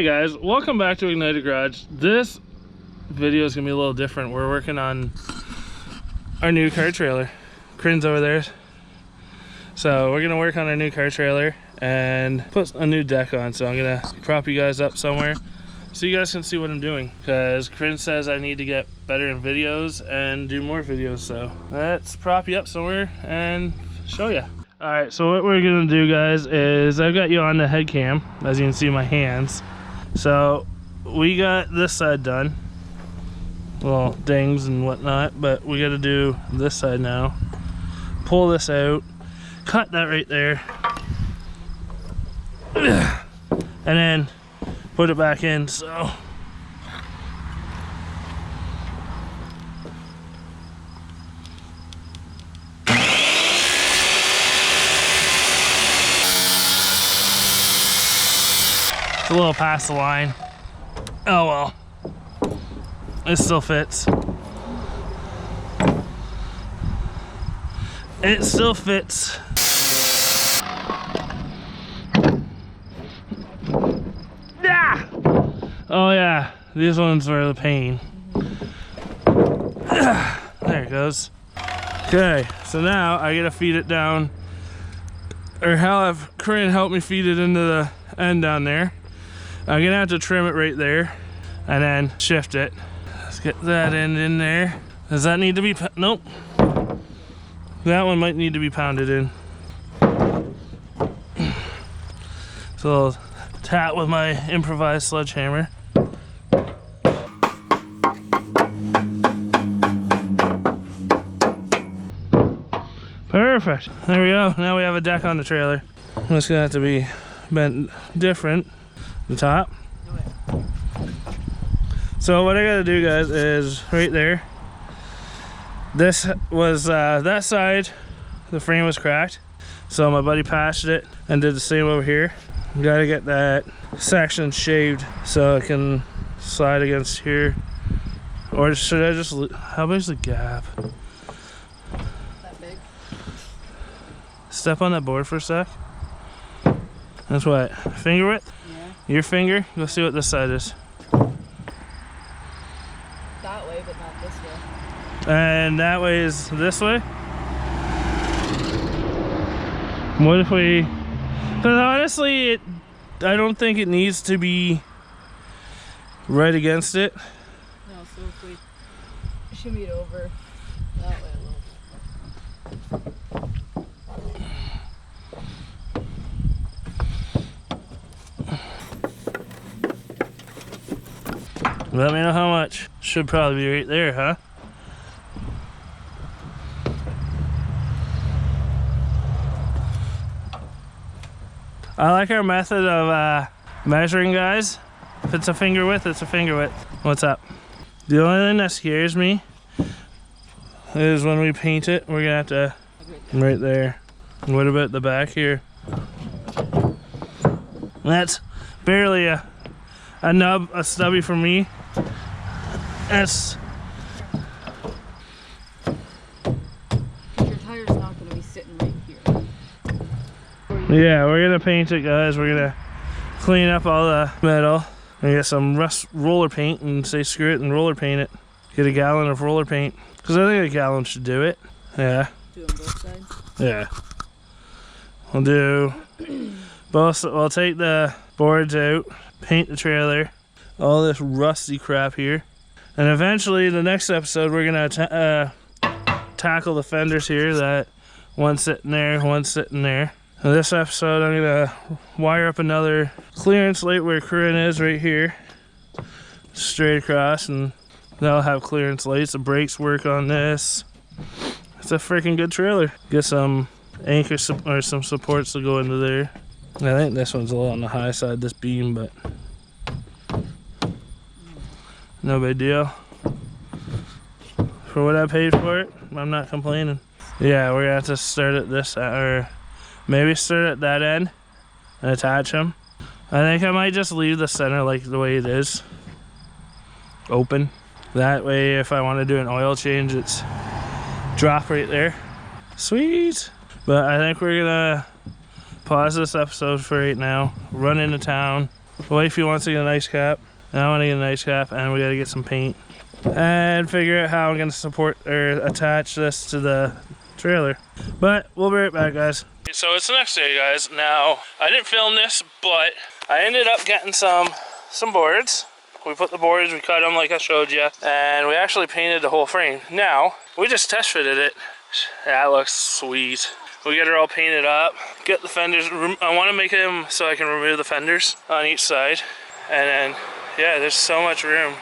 Hey guys, welcome back to Ignited Garage. This video is gonna be a little different. We're working on our new car trailer. Crin's over there. So we're gonna work on our new car trailer and put a new deck on. So I'm gonna prop you guys up somewhere so you guys can see what I'm doing, because Crin says I need to get better in videos and do more videos. So let's prop you up somewhere and show you. All right, so what we're gonna do, guys, is I've got you on the head cam, as you can see my hands. So we got this side done, little dings and whatnot, but we got to do this side now. Pull this out, cut that right there, and then put it back in. So a little past the line. Oh well, it still fits. It still fits. Yeah. Oh yeah, these ones were the pain. There it goes. Okay, so now I gotta feed it down, or have Crin help me feed it into the end down there. I'm gonna have to trim it right there and then shift it. Let's get that end in there. Does that need to be, nope. That one might need to be pounded in. So I'll tap with my improvised sledgehammer. Perfect, there we go. Now we have a deck on the trailer. It's gonna have to be bent different. The top. So what I gotta do, guys, is right there. This was that side, the frame was cracked, so my buddy patched it and did the same over here. Gotta get that section shaved so it can slide against here. Or should I just, how big's the gap? That big. Step on that board for a sec. That's what, finger width? Your finger, go see what this side is. That way, but not this way. And that way is this way. What if we, because honestly, I don't think it needs to be right against it. No, so if we shimmy it over that way a little. Let me know how much. Should probably be right there, huh? I like our method of measuring, guys. If it's a finger width, it's a finger width. What's up? The only thing that scares me is when we paint it, we're gonna have to, right there. What about the back here? That's barely a nub, a stubby for me. That's, Your tire's not going to be sitting right here. yeah, we're gonna paint it, guys. We're gonna clean up all the metal and get some rust roller paint and say screw it and roller paint it. Get a gallon of roller paint, because I think a gallon should do it. Yeah. Do on both sides? Yeah. We'll do both. We'll take the boards out, paint the trailer, all this rusty crap here, and eventually the next episode we're gonna tackle the fenders here. That one sitting there, one sitting there. In this episode I'm gonna wire up another clearance light where Crin is, right here, straight across, and that'll have clearance lights. The brakes work on this. It's a freaking good trailer. Get some anchors or some supports to go into there. I think this one's a little on the high side, this beam, but no big deal. For what I paid for it, I'm not complaining. Yeah, we're gonna have to start at this, or maybe start at that end and attach them. I think I might just leave the center like the way it is, open. That way, if I want to do an oil change, it's drop right there. Sweet. But I think we're gonna pause this episode for right now, run into town, Wifey wants to get an ice cap, and I want to get an ice cap, and we got to get some paint and figure out how I'm going to support or attach this to the trailer. But we'll be right back, guys. So it's the next day, guys. Now, I didn't film this, but I ended up getting some boards. We put the boards, we cut them like I showed you, and we actually painted the whole frame. Now, we just test fitted it. That looks sweet. We get her all painted up, get the fenders. I want to make them so I can remove the fenders on each side. And then, yeah, there's so much room.